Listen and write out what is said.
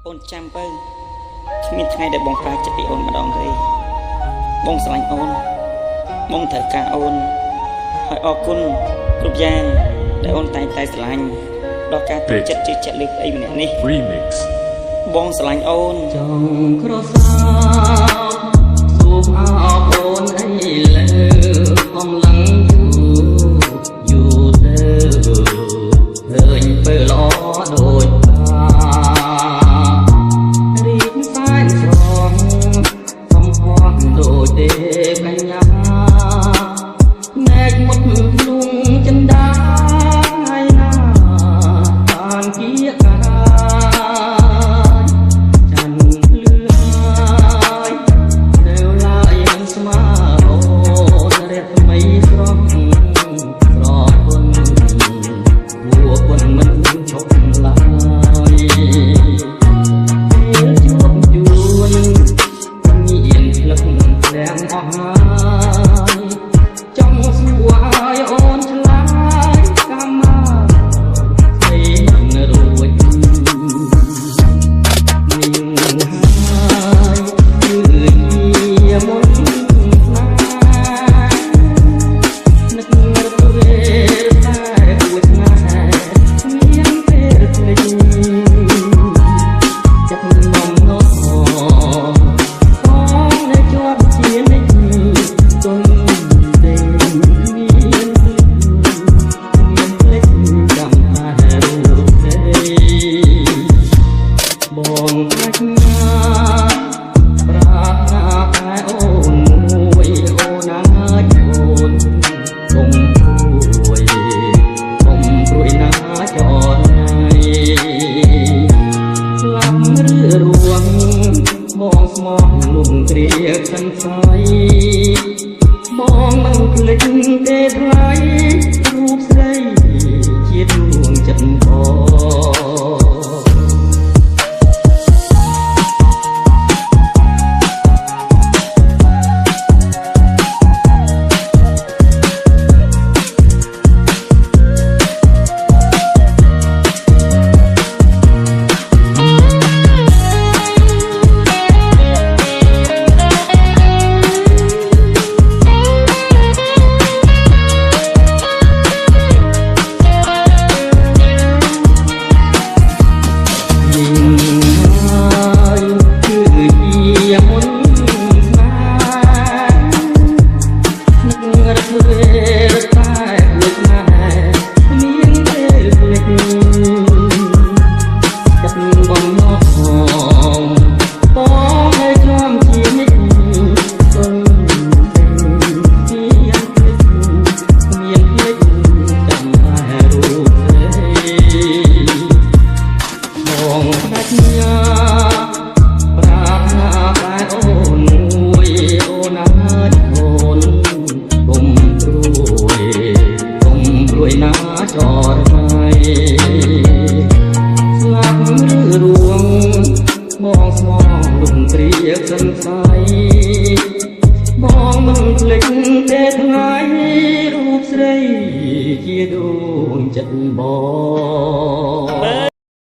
អូនចាំបើគ្មានថ្ងៃដែលបងប្រើចិត្តពីអូនម្ដងទេបងស្រឡាញ់អូនបងត្រូវការអូនហើយអរគុណគ្រប់យ៉ាងដែលអូនតែងតែស្រឡាញ់ដល់ការទុកចិត្តជឿជាក់លើប្តីម្នាក់នេះ Remix បងស្រឡាញ់អូនចង់ក្រសាសូមអរគុណអីលើកំឡឹងយូរទៅឃើញពេលល្អដូចរីកសាយស្រងកំហត់ដូចទេកញ្ញាមែកមុតភ្លុងចិនដាហើយណាបានគៀកគ្រាខិនស្អីបងមិនភ្លេចទេថ្លៃរូបស្រីជាដួងចិត្តបងចរហើយស្លាប់ឬរួងមងស្មងលំគ្រាសិនស្អី